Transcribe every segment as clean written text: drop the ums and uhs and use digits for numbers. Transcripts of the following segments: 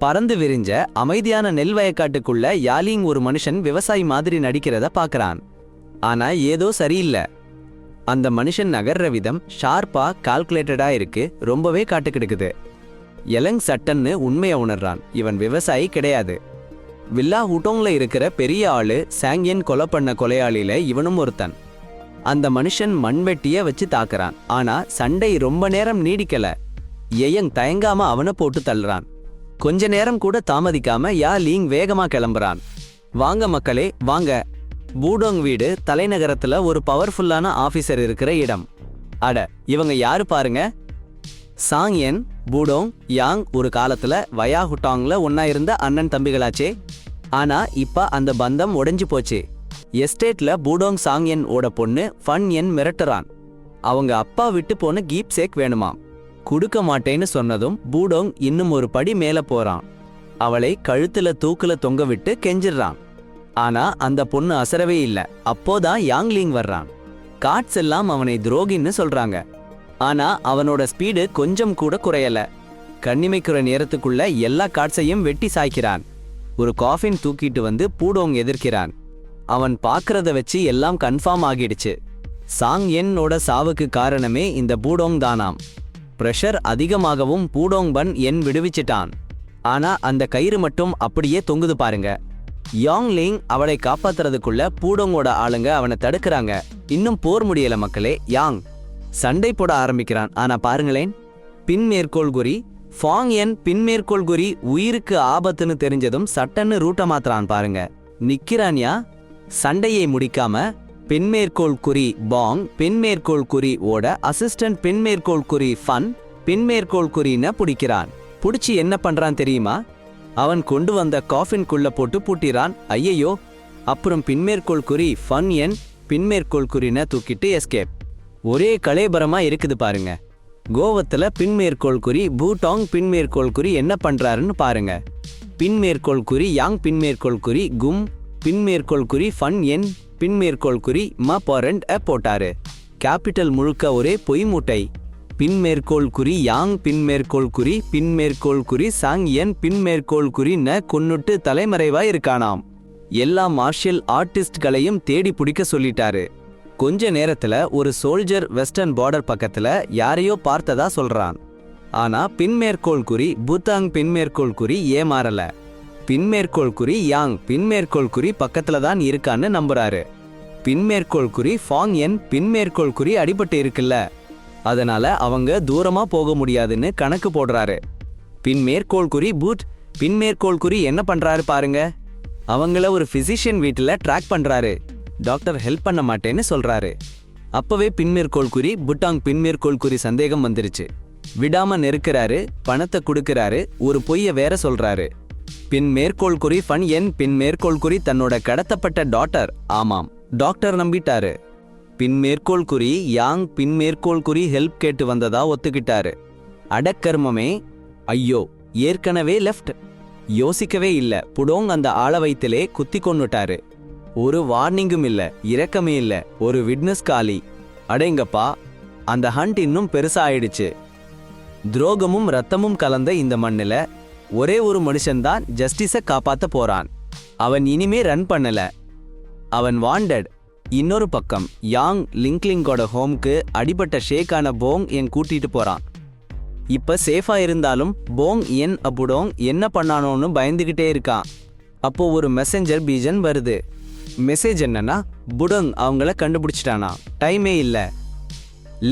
பறந்து விரிஞ்ச அமைதியான நெல் வயக்காட்டுக்குள்ள யாலிங் ஒரு மனுஷன் விவசாயி மாதிரி நடிக்கிறத பார்க்கறான். ஆனா ஏதோ சரியில்லை. அந்த மனுஷன் நகர்ற விதம் ஷார்ப்பா கால்குலேட்டடா இருக்கு, ரொம்பவே காட்டுக்கிடுக்குது. எலங் சட்டன்னு உண்மையை உணர்றான். இவன் விவசாயி கிடையாது. வில்லா ஹுட்டோங்ல இருக்கிற பெரிய ஆளு சாங்யன் கொலை பண்ண கொலையாளியில இவனும் ஒருத்தன். அந்த மனுஷன் மண்வெட்டிய வச்சு தாக்குறான். ஆனா சண்டை ரொம்ப நேரம் நீடிக்கல. எயங் தயங்காம அவனை போட்டு தள்ளுறான். கொஞ்ச நேரம் கூட தாமதிக்காம யா லீங் வேகமா கிளம்புறான். வாங்க மக்களே வாங்க. பூடோங் வீடு தலைநகரத்துல ஒரு பவர்ஃபுல்லான ஆபீசர் இருக்கிற இடம். அட இவங்க யாரு பாருங்க. சாங்யன் பூடோங் யாங் ஒரு காலத்துல வயா ஹுட்டாங்ல ஒன்னா இருந்த அண்ணன் தம்பிகளாச்சே. ஆனா இப்ப அந்த பந்தம் உடைஞ்சு போச்சு. எஸ்டேட்ல பூடோங் சாங்யன் ஓட பொண்ணு ஃபன் என் மிரட்டுறான். அவங்க அப்பா விட்டு போன கீப் சேக் வேணுமாம். கொடுக்க மாட்டேன்னு சொன்னதும் பூடோங் இன்னும் ஒரு படி மேல போறான். அவளை கழுத்துல தூக்குல தொங்க விட்டு கெஞ்சிடுறான். ஆனா அந்த பொண்ணு அசரவே இல்ல. அப்போதான் யாங்லிங் வர்றான். காட்ஸ் எல்லாம் அவனை துரோகின்னு சொல்றாங்க. ஆனா அவனோட ஸ்பீடு கொஞ்சம் கூட குறையல. கண்ணிமைக்குற நேரத்துக்குள்ள எல்லா காட்ஸையும் வெட்டி சாய்க்கிறான். ஒரு காஃபின் தூக்கிட்டு வந்து பூடோங் எதிர்க்கிறான். அவன் பாக்குறத வச்சு எல்லாம் கன்ஃபார்ம் ஆகிடுச்சு. சாங் என்னோட சாவுக்கு காரணமே இந்த பூடோங் தானாம். பிரஷர் அதிகமாகவும் பூடோங் பன் என் விடுவிச்சிட்டான். ஆனா அந்த கயிறு மட்டும் அப்படியே தொங்குது பாருங்க. யாங்லிங் அவளை காப்பாத்துறதுக்குள்ள பூடோங்கோட ஆளுங்க அவனை தடுக்கிறாங்க. இன்னும் போர் முடியல மக்களே. யாங் சண்டை போட ஆரம்பிக்கிறான். ஆனா பாருங்களேன், பின்மேற்கோள் குறி ஃபாங் என் பின்மேற்கோள் குறி உயிருக்கு ஆபத்துன்னு தெரிஞ்சதும் சட்டன்னு ரூட்ட மாத்துறான் பாருங்க. நிக்கிறான்யா. சண்டையை முடிக்காம பின்மேற்கோள் குறி பாங் பின்மேற்கோள் குறி ஓட அசிஸ்டன்ட் பின்மேற்கோள் குறி ஃபன் பின்மேற்கோள் குறின்னு பிடிக்கிறான். புடிச்சு என்ன பண்றான் தெரியுமா? அவன் கொண்டு வந்த காஃபின்குள்ள போட்டு பூட்டிறான். ஐயையோ. அப்புறம் பின்மேற்கோள் குறி ஃபன் என் பின்மேற்கோள் குறின தூக்கிட்டு எஸ்கேப். ஒரே கலேபரமா இருக்குது பாருங்க. கோவத்துல பின்மேற்கோள் குறி பூடாங் பின்மேற்கோள் குறி என்ன பண்றாருன்னு பாருங்க. பின்மேற்கோள் குறி யாங் பின்மேற்கோள் குறி கும் பின்மேற்கோள் குறி ஃபன் என் பின்மேற்கோள் குறி ம பொரண்ட் போட்டாரு. கேபிட்டல் முழுக்க ஒரே பொய் மூட்டை. பின்மேற்கோள் குறி யாங் பின்மேற்கோள் குறி பின்மேற்கோள் குறி சாங் என் பின்மேற்கோள் குறி ந கொன்னுட்டு தலைமறைவாய் இருக்கானாம். எல்லா மார்ஷியல் ஆர்டிஸ்ட்களையும் தேடி பிடிக்க சொல்லிட்டாரு. கொஞ்ச நேரத்துல ஒரு சோல்ஜர் வெஸ்டர்ன் பார்டர் பக்கத்துல யாரையோ பார்த்ததா சொல்றான். ஆனா பின்மேற்கோள் குறி பூத்தாங் பின்மேற்கோள் குறி ஏமாறல. பின்மேற்கோள் குறி யாங் பின்மேற்கோள் குறி பக்கத்துல தான் இருக்கான்னு நம்புறாரு. பின்மேற்கோள் குறி ஃபாங் என் பின்மேற்கோள் குறி அடிபட்டு இருக்குல்ல, அதனால அவங்க தூரமா போக முடியாதுன்னு கணக்கு போடுறாரு. பின்மேற்கோள் குறி பூட் பின்மேற்கோள் குறி என்ன பண்றாரு பாருங்க. அவங்கள ஒரு பிசிஷியன் வீட்டுல ட்ராக் பண்றாரு. டாக்டர் ஹெல்ப் பண்ண மாட்டேன்னு சொல்றாரு. அப்பவே பின்மேற்கோள் குறி புட்டாங் பின்மேற்கோள் குறி சந்தேகம் வந்துருச்சு. விடாம நெருக்கிறாரு. பணத்தை கொடுக்கறாரு. ஒரு பொய்ய வேற சொல்றாரு. பின்மேற்கோள் குறி ஃபன் என் பின்மேற்கோள் குறி தன்னோட கடத்தப்பட்ட டாக்டர். ஆமாம், டாக்டர் நம்பிட்டாரு. பின்மேற்கோள் குறி யாங் பின்மேற்கோள் குறி ஹெல்ப் கேட்டு வந்ததா ஒத்துக்கிட்டாரு. அடக்கர்மமே. ஐயோ, ஏற்கனவே லெஃப்ட். யோசிக்கவே இல்ல. புடோங் அந்த ஆள வைத்திலே குத்தி கொன்னுட்டாரு. ஒரு வார்னிங்கும் இல்ல, இரக்கமே இல்ல, ஒரு விட்னஸ் காலி. அடேங்கப்பா, அந்த ஹண்ட் இன்னும் பெருசாயிடுச்சு. துரோகமும் ரத்தமும் கலந்த இந்த மண்ணில ஒரே ஒரு மனுஷன்தான் ஜஸ்டிஸை காப்பாத்த போறான். அவன் இனிமே ரன் பண்ணல. அவன் வாண்டட். இன்னொரு பக்கம் யாங் லிங்க்லிங்கோட ஹோம்க்கு அடிபட்ட ஷேக்கான போங் என் கூட்டிட்டு போறான். இப்ப சேஃபா இருந்தாலும் போங் என் அபுடோங் என்ன பண்ணானோன்னு பயந்துகிட்டே இருக்கான். அப்போ ஒரு மெசஞ்சர் பீஜன் வருது. மெசேஜ் என்னன்னா, புடோங் அவங்கள கண்டுபிடிச்சிட்டானா. டைமே இல்ல.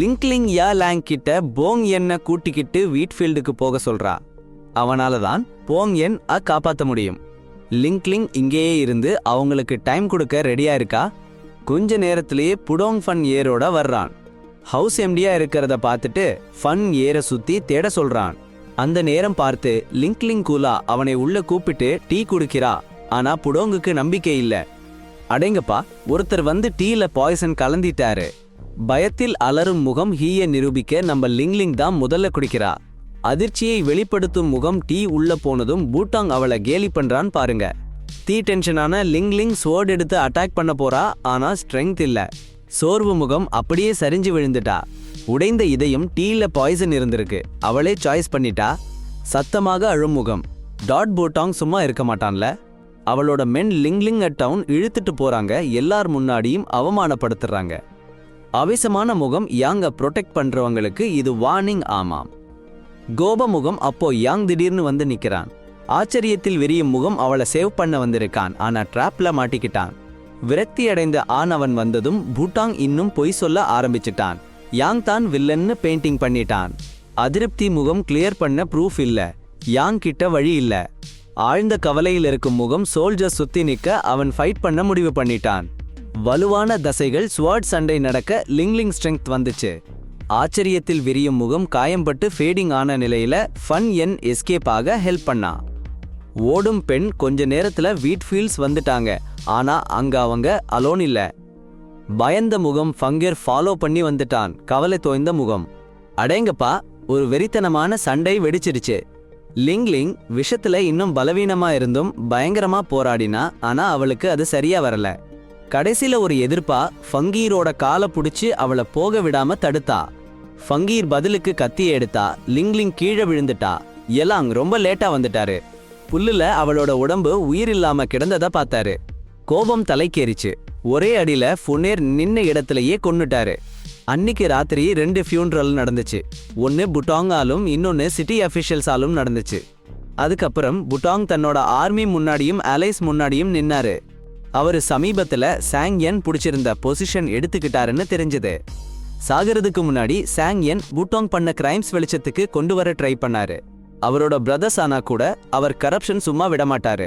லிங்க்லிங் யா லாங் கிட்ட போங் என்ன கூட்டிக்கிட்டு வீட்ஃபீல்டுக்கு போக சொல்றா. அவனால தான் போங் என் காப்பாற்ற முடியும். லிங்க்லிங் இங்கேயே இருந்து அவங்களுக்கு டைம் கொடுக்க ரெடியா இருக்கா. கொஞ்ச நேரத்திலேயே புடோங் ஃபன் ஏரோட வர்றான். ஹவுஸ் எம்டியா இருக்கிறத பார்த்துட்டு ஃபன் ஏரை சுத்தி தேட சொல்றான். அந்த நேரம் பார்த்து லிங்க்லிங் கூலா அவனை உள்ள கூப்பிட்டு டீ குடிக்கிறா. ஆனா புடோங்குக்கு நம்பிக்கை இல்ல. அடேங்கப்பா, ஒருத்தர் வந்து டீல பாய்சன் கலந்திட்டாரு. பயத்தில் அலரும் முகம் ஹீய நிரூபிக்க நம்ம லிங்க்லிங் தான் முதல்ல குடிக்கிறா. அதிர்ச்சியை வெளிப்படுத்தும் முகம் டீ உள்ள போனதும் பூட்டாங் அவளை கேலி பண்றான் பாருங்க. தீ டென்ஷனான லிங்க்லிங் ஸ்வோர்ட் எடுத்து அட்டாக் பண்ண போறா. ஆனா ஸ்ட்ரெங்த் இல்ல. சோர்வு முகம் அப்படியே சரிஞ்சு விழுந்துட்டா. உடைந்த இதயம் டீல பாய்சன் இருந்திருக்கு. அவளே சாய்ஸ் பண்ணிட்டா. சத்தமாக அழும் முகம். டாட் பூட்டாங் சும்மா இருக்க மாட்டான்ல. அவளோட மென் லிங்லிங் டவுன் இழுத்துட்டு போறாங்க, எல்லார் முன்னாடியும் அவமானப்படுத்துறாங்க. ஆவேசமான முகம் யாங்க ப்ரொடெக்ட் பண்றவங்களுக்கு இது வார்னிங். ஆமாம். கோப முகம் அப்போ யாங் திடீர்னு வந்து நிக்கிறான். ஆச்சரியத்தில் விரியும் முகம் அவளை சேவ் பண்ண வந்திருக்கான், ஆனா ட்ராப்ல மாட்டிக்கிட்டான். விரக்தி அடைந்த அவன் வந்ததும் பூட்டாங் இன்னும் பொய் சொல்ல ஆரம்பிச்சிட்டான். யாங் தான் வில்லன்னு பெயிண்டிங் பண்ணிட்டான். அதிருப்தி முகம் கிளியர் பண்ண ப்ரூஃப் இல்ல, யாங் கிட்ட வழி இல்ல. ஆழ்ந்த கவலையில் இருக்கும் முகம் சோல்ஜர் சுத்தி நிக்க அவன் ஃபைட் பண்ண முடிவு பண்ணிட்டான். வலுவான தசைகள் ஸ்வாட் சண்டை நடக்க லிங்லிங் ஸ்ட்ரெங்த் வந்துச்சு. ஆச்சரியத்தில் விரியும் முகம் காயம்பட்டு ஃபேடிங் ஆன நிலையில ஃபன் என் எஸ்கேப் ஆக ஹெல்ப் பண்ணா. ஓடும் பெண் கொஞ்ச நேரத்துல வீட் ஃபீல்ஸ் வந்துட்டாங்க, ஆனா அங்க அவங்க அலோன் இல்ல. பயந்த முகம் ஃபங்கர் ஃபாலோ பண்ணி வந்துட்டான், கவலை தோய்ந்த முகம். அடேங்கப்பா, ஒரு வெறித்தனமான சண்டை வெடிச்சிருச்சு. லிங்லிங் விஷத்துல இன்னும் பலவீனமா இருந்தும் பயங்கரமா போராடினா, ஆனா அவளுக்கு அது சரியா வரல. கடைசில ஒரு எதிர்ப்பா ஃபங்கீரோட காலை புடிச்சு அவளை போக விடாம தடுத்தா. ஃபங்கீர் பதிலுக்கு கத்திய எடுத்தா, லிங்லிங் கீழே விழுந்துட்டா. எலாங் ரொம்ப லேட்டா வந்துட்டாரு. புல்லுல அவளோட உடம்பு உயிர் இல்லாம கிடந்தத பார்த்தாரு. கோபம் தலைக்கேறிச்சு. ஒரே அடியில ஃபுனேர் நின்ன இடத்துலயே கொன்னுட்டாரு. அன்னிக்கு ராத்திரி 2 ஃபியூனரல் நடந்துச்சு. ஒன்னு புட்டாங்காலும் இன்னொன்னு சிட்டி அஃபிஷியல்ஸாலும் நடந்துச்சு. அதுக்கப்புறம் புட்டாங் தன்னோட ஆர்மி முன்னாடியும் அலைஸ் முன்னாடியும் நின்னாரு. அவரு சமீபத்துல சாங் என் பிடிச்சிருந்த பொசிஷன் எடுத்துக்கிட்டாருன்னு தெரிஞ்சது. சாகிறதுக்கு முன்னாடி சாங் என் புட்டாங் பண்ண கிரைம்ஸ் வெளிச்சத்துக்கு கொண்டு வர ட்ரை பண்ணாரு. அவரோட பிரதர்ஸ் ஆனா கூட அவர் கரப்ஷன் சும்மா விடமாட்டாரு.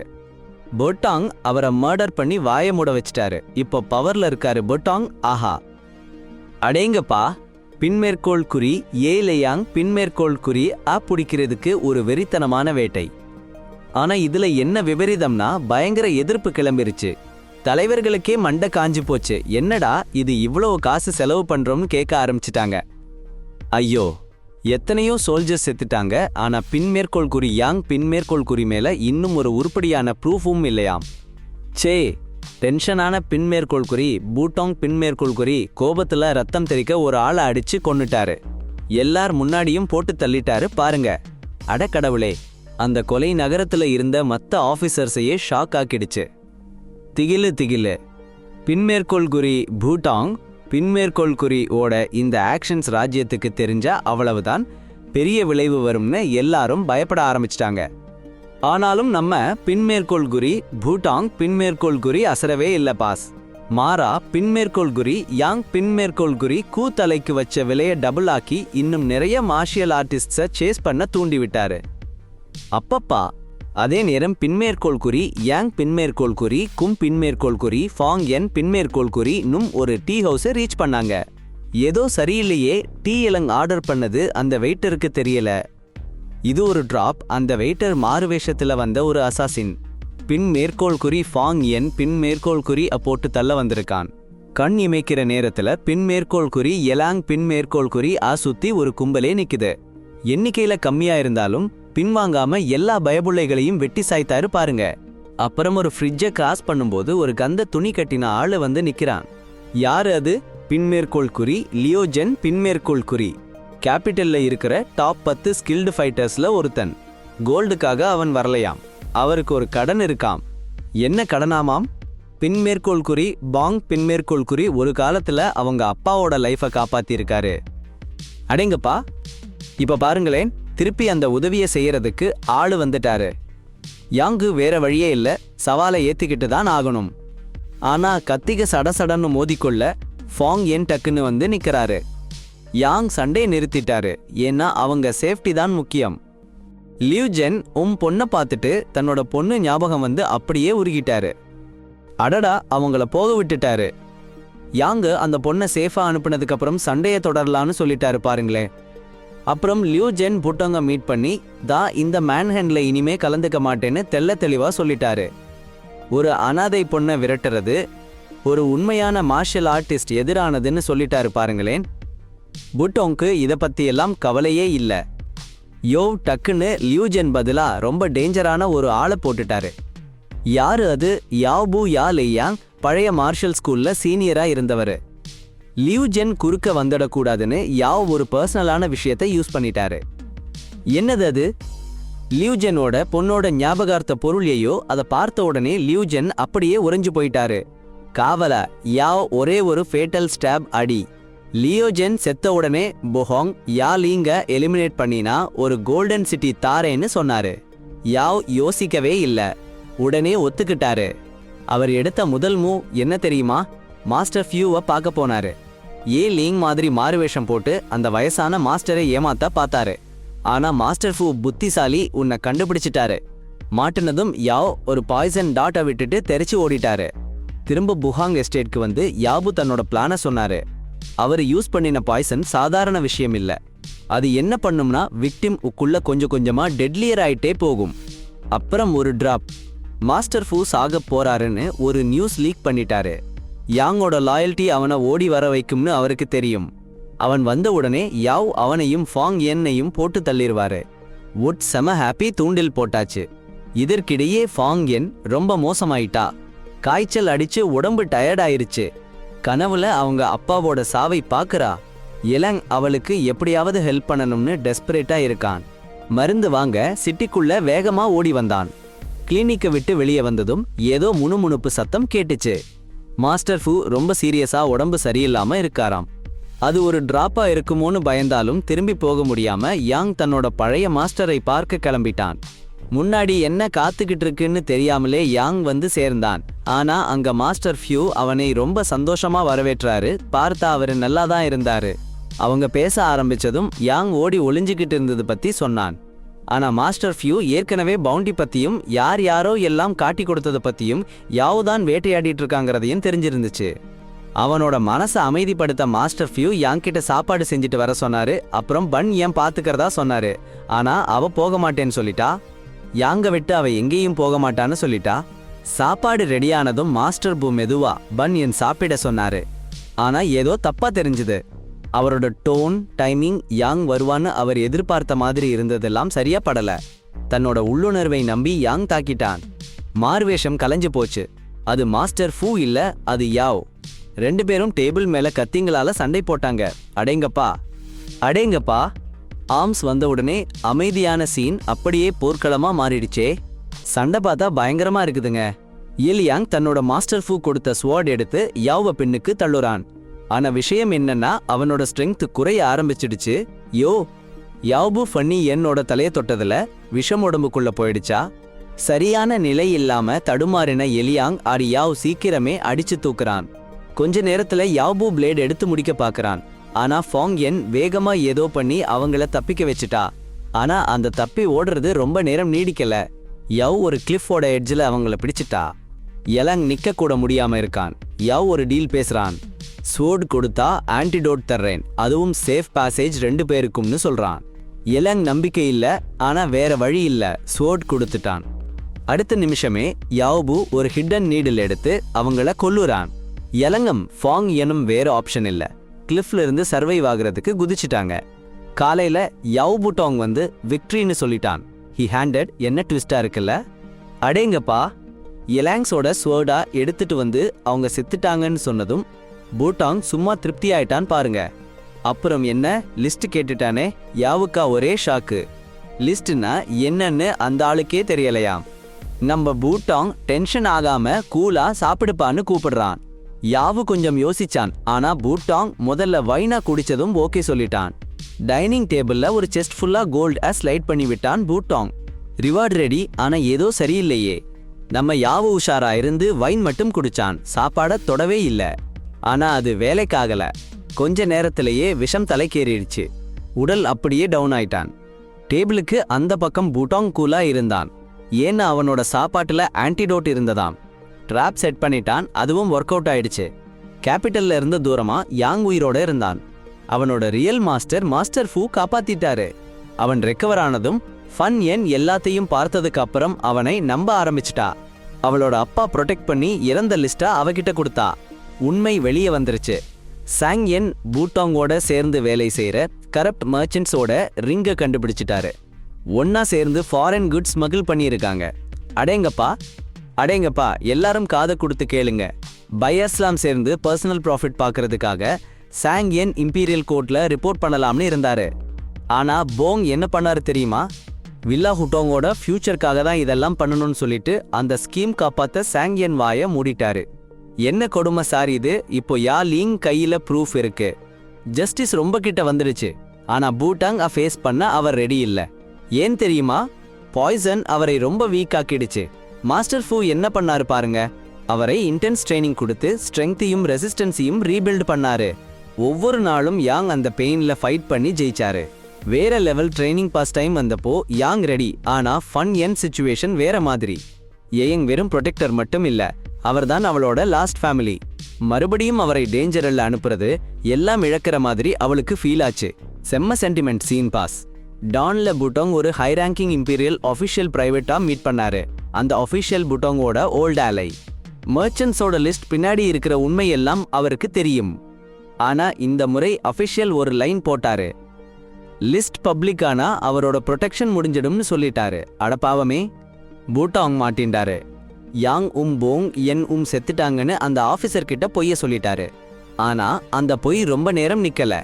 புட்டாங் அவரை மர்டர் பண்ணி வாய மூட வச்சிட்டாரு. இப்போ பவர்ல இருக்காரு புட்டாங். ஆஹா, அடேங்கப்பா, பின்மேற்கோள் குறி ஏலையாங் பின்மேற்கோள் குறி பிடிக்கிறதுக்கு ஒரு வெறித்தனமான வேட்டை. ஆனா இதுல என்ன விபரீதம்னா பயங்கர எதிர்ப்பு கிளம்பிருச்சு. தலைவர்களுக்கே மண்டை காஞ்சி போச்சு. என்னடா இது, இவ்வளவு காசு செலவு பண்றோம்னு கேட்க ஆரம்பிச்சிட்டாங்க. ஐயோ, எத்தனையோ சோல்ஜர்ஸ் செத்துட்டாங்க, ஆனா பின்மேற்கோள் குறி யாங் பின்மேற்கோள் குறி மேல இன்னும் ஒரு உருப்படியான ப்ரூஃபும் இல்லையாம். சே, டென்ஷனான பின்மேற்கோள் குறி பூட்டாங் பின்மேற்கோள் குறி கோபத்துல ரத்தம் தெறிக்க ஒரு ஆளை அடிச்சு கொன்னுட்டாரு. எல்லார் முன்னாடியும் போட்டு தள்ளிட்டாரு பாருங்க. அடக்கடவுளே, அந்த கொலை நகரத்துல இருந்த மத்த ஆபீசர்ஸையே ஷாக் ஆக்கிடுச்சு. திகிலு. பின்மேற்கோள் குறி பூட்டாங் பின்மேற்கோள் குறி ஓட இந்த ஆக்ஷன்ஸ் ராஜ்யத்துக்கு தெரிஞ்சா அவ்வளவுதான், பெரிய விளைவு வரும்னு எல்லாரும் பயப்பட ஆரம்பிச்சிட்டாங்க. ஆனாலும் நம்ம பின்மேற்கோள் குறி பூட்டாங் பின்மேற்கோள் குறி அசரவே இல்ல பாஸ். மாறா பின்மேற்கோள் குறி யாங் பின்மேற்கோள் குறி கூத்தலைக்கு வச்ச விலைய டபுள் ஆக்கி இன்னும் நிறைய மார்ஷியல் ஆர்டிஸ்ட்ஸை சேஸ் பண்ண தூண்டி விட்டாரு. அப்பப்பா, அதே நேரம் பின்மேற்கோள் குறி யாங் பின்மேற்கோள் குறி கும் பின்மேற்கோள் குறி ஃபாங் என் பின்மேற்கோள் குறி இன்னும் ஒரு டீ ஹவுஸை ரீச் பண்ணாங்க. ஏதோ சரியில்லையே, டீ இலங் ஆர்டர் பண்ணது அந்த வெயிட்டருக்கு தெரியல. இது ஒரு டிராப். அந்த வெயிட்டர் மாறுவேஷத்துல வந்த ஒரு அசாசின். பின் மேற்கோள் குறி ஃபாங் என் பின் மேற்கோள் குறி போட்டு தள்ள வந்திருக்கான். கண் இமைக்கிற நேரத்துல பின் மேற்கோள் குறி எலாங் பின் மேற்கோள் குறி சுத்தி ஒரு கும்பலே நிக்குது. எண்ணிக்கையில கம்மியா இருந்தாலும் பின்வாங்காம எல்லா பயபுள்ளைகளையும் வெட்டி சாய்த்தாரு பாருங்க. அப்புறம் ஒரு ஃப்ரிட்ஜை கிராஸ் பண்ணும்போது ஒரு கந்த துணி கட்டின ஆளு வந்து நிக்கிறான். யாரு அது? பின்மேற்கோள் குறி லியோஜென் பின்மேற்கோள் குறி. கேபிட்டல்ல இருக்கிற டாப் 10 ஸ்கில்டு ஃபைட்டர்ஸ்ல ஒருத்தன். கோல்டுக்காக அவன் வரலையாம், அவருக்கு ஒரு கடன் இருக்காம். என்ன கடனாமாம்? பின்மேற்கோள் குறி பாங் பின்மேற்கோள் குறி ஒரு காலத்துல அவங்க அப்பாவோட லைஃபை காப்பாத்திருக்காரு. அடேங்கப்பா, இப்ப பாருங்களேன், திருப்பி அந்த உதவியை செய்யறதுக்கு ஆளு வந்துட்டாரு. யாங்கு வேற வழியே இல்ல, சவாலை ஏத்துக்கிட்டு தான் ஆகணும். ஆனா கத்திக சடசடன்னு மோதிக்கொள்ள ஃபாங் என் டக்குன்னு வந்து நிக்கிறாரு. யாங் சண்டையை நிறுத்திட்டாரு, ஏன்னா அவங்க சேஃப்டி தான் முக்கியம். லியூஜென் பொண்ணை பார்த்துட்டு தன்னோட பொண்ணு ஞாபகம் வந்து அப்படியே உருகிட்டாரு. அடடா, அவங்கள போக விட்டுட்டாரு. யாங்கு அந்த பொண்ணை சேஃபா அனுப்புனதுக்கு அப்புறம் சண்டையை தொடரலான்னு சொல்லிட்டாரு பாருங்களேன். அப்புறம் லியூஜென் புட்டங்க மீட் பண்ணி இந்த மேன்ஹேண்ட்ல இனிமே கலந்துக்க மாட்டேன்னு தெள்ள தெளிவா சொல்லிட்டாரு. ஒரு அனாதை பொண்ணை விரட்டுறது ஒரு உண்மையான மார்ஷல் ஆர்டிஸ்ட் எதிரானதுன்னு சொல்லிட்டாரு பாருங்களேன். புட்டோங்க்கு இதை பத்தி எல்லாம் கவலையே இல்ல. யோவ் டக்குன்னு லியூஜென் பதிலா ரொம்ப டேஞ்சரான ஒரு ஆளை போட்டுட்டாரு. யாரு அது? யாவ்பு யா லேயாங், பழைய மார்ஷல் ஸ்கூல்ல சீனியரா இருந்தவர். லியூஜென் குறுக்க வந்துடக்கூடாதுன்னு யாவ் ஒரு பர்சனலான விஷயத்தை யூஸ் பண்ணிட்டாரு. என்னது அது? லியூஜெனோட பொண்ணோட ஞாபகார்த்த பொருளையோ அதை பார்த்த உடனே லியூஜென் அப்படியே உறைஞ்சு போயிட்டாரு. காவலா யாவ் ஒரே ஒரு ஃபேட்டல் ஸ்டாப் அடி. லியோஜென் செத்த உடனே புஹாங் யா லீங்க எலிமினேட் பண்ணினா ஒரு கோல்டன் சிட்டி தாரேன்னு சொன்னாரு. யாவ் யோசிக்கவே இல்ல, உடனே ஒத்துக்கிட்டாரு. அவர் எடுத்த முதல் மூவ் என்ன தெரியுமா? மாஸ்டர் ஃபியூவை பார்க்க போனாரு. லீங் மாதிரி மாறுவேஷம் போட்டு அந்த வயசான மாஸ்டரை ஏமாத்த பார்த்தாரு. ஆனா மாஸ்டர் ஃபூ புத்திசாலி, உன்னை கண்டுபிடிச்சிட்டாரு. மாட்டினதும் யாவ் ஒரு பாய்சன் டாட்டை விட்டுட்டு தெரிச்சு ஓடிட்டாரு. திரும்ப புஹாங் எஸ்டேட்க்கு வந்து யாபு தன்னோட பிளான சொன்னாரு. அவர் யூஸ் பண்ணின பாய்சன் சாதாரண விஷயம் இல்ல. அது என்ன பண்ணும்னா விக்டிம் உக்குள்ள கொஞ்சம் கொஞ்சமா டெட்லியர் ஆயிட்டே போகும். அப்புறம் ஒரு டிராப். மாஸ்டர் ஃபூ சாக போறாருன்னு ஒரு நியூஸ் லீக் பண்ணிட்டாரு. யாங்கோட லாயல்ட்டி அவனை ஓடி வர வைக்கும்னு அவருக்கு தெரியும். அவன் வந்த உடனே யாவ் அவனையும் ஃபாங் என்னையும் போட்டு தள்ளிடுவாரு. வுட் செம ஹாப்பி, தூண்டில் போட்டாச்சு. இதற்கிடையே ஃபாங் என் ரொம்ப மோசமாயிட்டா. காய்ச்சல் அடிச்சு உடம்பு டயர்ட் ஆயிருச்சு. கனவுல அவங்க அப்பாவோட சாவை பாக்குறா. எலங் அவளுக்கு எப்படியாவது ஹெல்ப் பண்ணணும்னு டெஸ்பரேட்டா இருக்கான். மருந்து வாங்க சிட்டிக்குள்ள வேகமா ஓடி வந்தான். கிளினிக்கை விட்டு வெளியே வந்ததும் ஏதோ முணுமுணுப்பு சத்தம் கேட்டுச்சு. மாஸ்டர் ஃபூ ரொம்ப சீரியஸா உடம்பு சரியில்லாம இருக்காராம். அது ஒரு டிராப்பா இருக்குமோன்னு பயந்தாலும் திரும்பி போக முடியாம யாங் தன்னோட பழைய மாஸ்டரை பார்க்க கிளம்பிட்டான். முன்னாடி என்ன காத்துக்கிட்டு இருக்குன்னு தெரியாமலே யாங் வந்து சேர்ந்தான். ஆனா அங்க மாஸ்டர் ஃபியூ அவனை ரொம்ப சந்தோஷமா வரவேற்றாரு. பார்த்தா அவரு நல்லாதான் இருந்தாரு. அவங்க பேச ஆரம்பிச்சதும் யாங் ஓடி ஒளிஞ்சுக்கிட்டு இருந்தது பத்தி சொன்னான். ஆனா மாஸ்டர் ஃபியூ ஏற்கனவே பவுண்டி பத்தியும் யார் யாரோ எல்லாம் காட்டி கொடுத்தது பத்தியும் யாவுதான் வேட்டையாடிட்டு இருக்காங்கிறதையும் தெரிஞ்சிருந்துச்சு. அவனோட மனசை அமைதிப்படுத்த மாஸ்டர் ஃபியூ யாங் கிட்ட சாப்பாடு செஞ்சுட்டு வர சொன்னாரு. அப்புறம் பன் ஏன் பாத்துக்கிறதா சொன்னாரு. ஆனா அவ போக மாட்டேன்னு சொல்லிட்டா. யாங்க விட்டு அவ எங்கேயும் போக மாட்டான்னு சொல்லிட்டா. சாப்பாடு ரெடியானதும் மாஸ்டர் பூ மெதுவா பன் என் சாப்பிட சொன்னாரு. ஆனா ஏதோ தப்பா தெரிஞ்சுது. அவரோட டோன், டைமிங், யாங் வருவான்னு அவர் எதிர்பார்த்த மாதிரி இருந்ததெல்லாம் சரியா படல. தன்னோட உள்ளுணர்வை நம்பி யாங் தாக்கிட்டான். மார்வேஷம் கலைஞ்சு போச்சு. அது மாஸ்டர் ஃபூ இல்ல, அது யாவ். ரெண்டு பேரும் டேபிள் மேல கத்திங்களால சண்டை போட்டாங்க. அடேங்கப்பா அடேங்கப்பா. ஆர்ம்ஸ் வந்த உடனே அமைதியான சீன் அப்படியே போர்க்களமா மாறிடுச்சே. சண்டை பார்த்தா பயங்கரமா இருக்குதுங்க. இலியாங் தன்னோட மாஸ்டர் ஃபூ கொடுத்த ஸ்வார்ட் எடுத்து யாவ பின்னுக்கு தள்ளுறான். ஆனா விஷயம் என்னன்னா அவனோட ஸ்ட்ரென்த் குறைய ஆரம்பிச்சிடுச்சு. யாவு ஃபன்னி என்னோட தலைய தொட்டதுல விஷம் உடம்புக்குள்ள போயிடுச்சா? சரியான நிலை இல்லாம தடுமாறின எலியாங் யாவ் சீக்கிரமே அடிச்சு தூக்குறான். கொஞ்ச நேரத்துல யாவு பிளேட் எடுத்து முடிக்க பாக்குறான். ஆனா ஃபாங் என் வேகமா ஏதோ பண்ணி அவங்கள தப்பிக்க வச்சுட்டா. ஆனா அந்த தப்பி ஓடுறது ரொம்ப நேரம் நீடிக்கல. யாவ் ஒரு கிளிஃபோட எட்ஜில் அவங்கள பிடிச்சிட்டா. எலங் நிக்க கூட முடியாம இருக்கான். யாவ் ஒரு டீல் பேசுறான். ஸ்வோர்ட் கொடுத்தா ஆன்டிடோட் தர்றேன், அதுவும் சேஃப் பாசேஜ் 2 பேருக்கும்னு சொல்றான். எலங் நம்பிக்கை இல்ல, ஆனா வேற வழி இல்ல, ஸ்வோர்ட் கொடுத்துட்டான். அடுத்த நிமிஷமே யாவ்பு ஒரு ஹிடன் நீடில் எடுத்து அவங்கள கொல்லுறான். எலங்கம் ஃபாங் எனும் வேற ஆப்ஷன் இல்ல, கிளிஃப்ல இருந்து சர்வைவ் ஆகுறதுக்கு குதிச்சிட்டாங்க. காலையில யாவ்பு டாங் வந்து விக்ட்ரின்னு சொல்லிட்டான். He handed. என்ன ட்விஸ்டா இருக்குல்ல? அடேங்கப்பா. எலாங்ஸோட ஸ்வோர்டா எடுத்துட்டு வந்து அவங்க செத்துட்டாங்கன்னு சொன்னதும் பூட்டாங் சும்மா திருப்தி ஆயிட்டான் பாருங்க. அப்புறம் என்ன லிஸ்ட் கேட்டுட்டானே. யாவுக்கா ஒரே ஷாக்கு. லிஸ்ட்னா என்னன்னு அந்த ஆளுக்கே தெரியலையாம். நம்ம பூட்டாங் டென்ஷன் ஆகாம கூலா சாப்பிடுப்பான்னு கூப்பிடுறான். யாவு கொஞ்சம் யோசிச்சான். ஆனா பூட்டாங் முதல்ல வைனா குடிச்சதும் ஓகே சொல்லிட்டான். டைனிங் டேபிள்ல ஒரு செஸ்ட் ஃபுல்லா கோல்ட் ஸ்லைட் பண்ணி விட்டான் பூட்டாங். Reward ready. ஆனா ஏதோ சரியில்லையே. நம்ம யாவு உஷாரா இருந்து வைன் மட்டும் குடிச்சான். சாப்பாட தொடவே இல்ல. ஆனா அது வேலைக்காகல. கொஞ்ச நேரத்திலேயே விஷம் தலைக்கேறிடுச்சு. உடல் அப்படியே டவுன் ஆயிட்டான். டேபிளுக்கு அந்த பக்கம் பூட்டாங் கூலா இருந்தான். ஏன்னா அவனோட சாப்பாட்டுல ஆன்டிடோட் இருந்ததாம். ட்ராப் செட் பண்ணிட்டான். அதுவும் ஒர்க் அவுட் ஆயிடுச்சு. கேபிட்டல்ல இருந்து தூரமா யாங் உயிரோட இருந்தான். அவனோட ரியல் மாஸ்டர் ஃபூ காப்பாத்திட்டாரு. அவன் ரெக்கவர் ஆனதும் ஃபன் என் எல்லாத்தையும் பார்த்ததுக்கு அப்புறம் அவனை நம்ப ஆரம்பிச்சிட்டா. அவளோட அப்பா ப்ரொடெக்ட் பண்ணி இறந்த லிஸ்டா அவகிட்ட கொடுத்தா. உண்மை வெளியே வந்துருச்சு. சாங் என் பூட்டாங்கோட சேர்ந்து வேலை செய்யற கரப்ட் மர்ச்சன்ட்ஸோட ரிங்கை கண்டுபிடிச்சிட்டாரு. ஒன்னா சேர்ந்து ஃபாரின் குட்ஸ் ஸ்மகிள் பண்ணியிருக்காங்க. அடேங்கப்பா எல்லாரும் காதை கொடுத்து கேளுங்க. பையஸ்லாம் சேர்ந்து பர்சனல் ப்ராஃபிட் பார்க்கறதுக்காக சாங் என் இம்பீரியல் கோர்ட்ல ரிப்போர்ட் பண்ணலாம்னு இருந்தாரு. ஆனா போங் என்ன பண்ணாரு தெரியுமா? வில்லா ஹுட்டோங்கோட ஃபியூச்சருக்காக தான் இதெல்லாம் பண்ணணும்னு சொல்லிட்டு அந்த ஸ்கீம் காப்பாத்த சாங்கியன் வாயை மூடிட்டாரு. என்ன கொடுமை சார் இது. இப்போ யா லீங் கையில ப்ரூஃப் இருக்கு. ஜஸ்டிஸ் ரொம்ப கிட்ட வந்துடுச்சு. ஆனா பூட்டாங் ஃபேஸ் பண்ண அவர் ரெடி இல்ல. ஏன் தெரியுமா? பாய்சன் அவரை ரொம்ப வீக் ஆக்கிடுச்சு. மாஸ்டர் ஃபூ என்ன பண்ணாரு பாருங்க. அவரை இன்டென்ஸ் ட்ரைனிங் கொடுத்து ஸ்ட்ரெங்த்தையும் ரெசிஸ்டன்ஸையும் ரீபில்ட் பண்ணாரு. ஒவ்வொரு நாளும் யாங் அந்த பெயின்ல ஃபைட் பண்ணி ஜெயிச்சாரு. வேற லெவல் ட்ரைனிங் பாஸ் டைம் வந்தப்போ யாங் ரெடி. ஆனா ஃபன் என் சிச்சுவேஷன் வேற மாதிரி. ஏயங் வெறும் ப்ரொடெக்டர் மட்டும் இல்ல, அவர்தான் அவளோட லாஸ்ட் ஃபேமிலி. மறுபடியும் அவரை டேஞ்சரில் அனுப்புறது எல்லாம் இழக்கிற மாதிரி அவளுக்கு ஃபீல் ஆச்சு. செம்ம சென்டிமெண்ட் சீன் பாஸ். டான்ல புட்டோங் ஒரு ஹை ரேங்கிங் இம்பீரியல் ஆஃபிஷியல் பிரைவேட்டா மீட் பண்ணாரு. அந்த ஆஃபிஷியல் புட்டோங்கோட ஓல்ட் ஆலை. மர்ச்சன்ட்ஸோட லிஸ்ட் பின்னாடி இருக்கிற உண்மையெல்லாம் அவருக்கு தெரியும். ஆனா இந்த முறை அஃபிஷியல் ஒரு லைன் போட்டாரு. லிஸ்ட் பப்ளிக்கானா அவரோட ப்ரொடெக்ஷன் முடிஞ்சிடும்னு சொல்லிட்டாரு. அடப்பாவமே, பூட்டாங் மாட்டின்டாரு. யாங் போங் என் செத்துட்டாங்கன்னு அந்த ஆஃபீஸர் கிட்ட பொய்ய சொல்லிட்டாரு. ஆனா அந்த பொய் ரொம்ப நேரம் நிக்கல.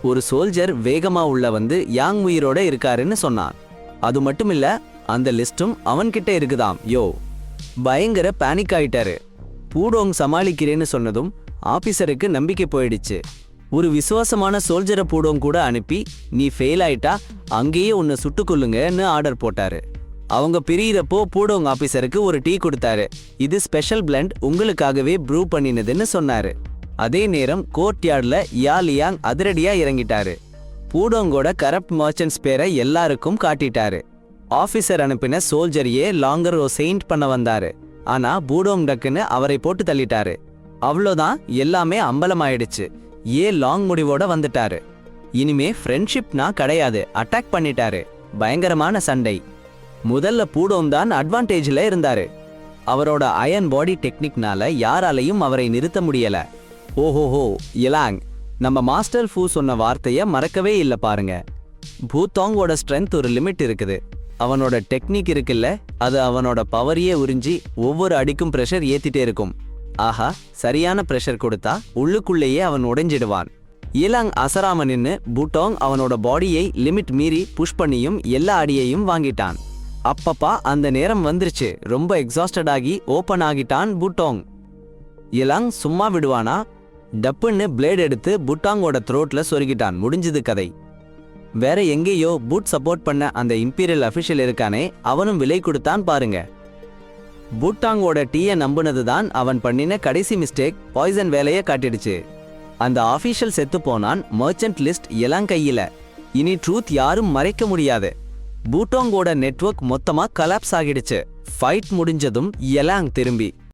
ஒரு சோல்ஜர் வேகமா உள்ள வந்து யாங் உயிரோட இருக்காருன்னு சொன்னான். அது மட்டும் இல்ல, அந்த லிஸ்டும் அவன்கிட்ட இருக்குதாம். யோ, பயங்கர பேனிக் ஆயிட்டாரு. பூடோங் சமாளிக்கிறேன்னு சொன்னதும் ஆபீசருக்கு நம்பிக்கை போயிடுச்சு. ஒரு விசுவாசமான சோல்ஜரை பூடோங் கூட அனுப்பி, நீ ஃபெயில் ஆயிட்டா அங்கேயே உன்னை சுட்டுக்கொள்ளுங்கன்னு ஆர்டர் போட்டாரு. அவங்க பிரியறப்போ பூடோங் ஆபீசருக்கு ஒரு டீ கொடுத்தாரு. இது ஸ்பெஷல் பிளண்ட், உங்களுக்காகவே ப்ரூ பண்ணினதுன்னு சொன்னாரு. அதே நேரம் கோர்ட் யார்ட்ல யா லியாங் அதிரடியா இறங்கிட்டாரு. பூடோங்கோட கரப்ட் மர்ச்சன்ட்ஸ் பேரை எல்லாருக்கும் காட்டிட்டாரு. ஆபீசர் அனுப்பின சோல்ஜரையே லாங்கர் செயின்ட் பண்ண வந்தாரு. ஆனா பூடோங் டக்குன்னு அவரை போட்டு தள்ளிட்டாரு. அவ்வளோதான், எல்லாமே அம்பலமாயிடுச்சு. லாங் முடிவோட வந்துட்டாரு. இனிமே ஃப்ரெண்ட்ஷிப்னா கிடையாது, அட்டாக் பண்ணிட்டாரு. பயங்கரமான சண்டை. முதல்ல பூடோங் தான் அட்வான்டேஜ்ல இருந்தாரு. அவரோட அயன் பாடி டெக்னிக்னால யாராலையும் அவரை நிறுத்த முடியல. ஓஹோஹோ, இலாங், நம்ம மாஸ்டர் ஃபூ சொன்ன வார்த்தைய மறக்கவே இல்லை பாருங்க. பூத்தாங்கோட ஸ்ட்ரென்த் ஒரு லிமிட் இருக்குது. அவனோட டெக்னிக் இருக்குல்ல, அது அவனோட பவரையே உறிஞ்சி ஒவ்வொரு அடிக்கும் ப்ரெஷர் ஏத்திட்டே இருக்கும். ஆஹா, சரியான ப்ரெஷர் கொடுத்தா உள்ளுக்குள்ளேயே அவன் உடைஞ்சிடுவான். இலாங் அசராம நின்னு பூட்டாங் அவனோட பாடியை லிமிட் மீறி புஷ் பண்ணியும் எல்லா அடியையும் வாங்கிட்டான். அப்பப்பா அந்த நேரம் வந்துருச்சு. ரொம்ப எக்ஸாஸ்டட் ஆகி ஓபன் ஆகிட்டான் பூட்டாங். இலாங் சும்மா விடுவானா? டப்புன்னு பிளேட் எடுத்து பூட்டாங்கோட த்ரோட்ல சொருகிட்டான். முடிஞ்சது கதை. வேற எங்கேயோ பூட் சப்போர்ட் பண்ண அந்த இம்பீரியல் அபிஷியல் இருக்கானே, அவனும் விலை கொடுத்தான் பாருங்க. பூட்டாங்கோட டீயை நம்புனதுதான் அவன் பண்ணின கடைசி மிஸ்டேக். பாய்சன் வேலையை காட்டிடுச்சு. அந்த ஆபீஷியல் செத்து போனான். மர்ச்சன்ட் லிஸ்ட் எல்லாம் கையில. இனி ட்ரூத் யாரும் மறைக்க முடியாது. பூட்டாங்கோட நெட்வொர்க் மொத்தமா கலாப்ஸ் ஆகிடுச்சு. ஃபைட் முடிஞ்சதும் எலாங் திரும்பி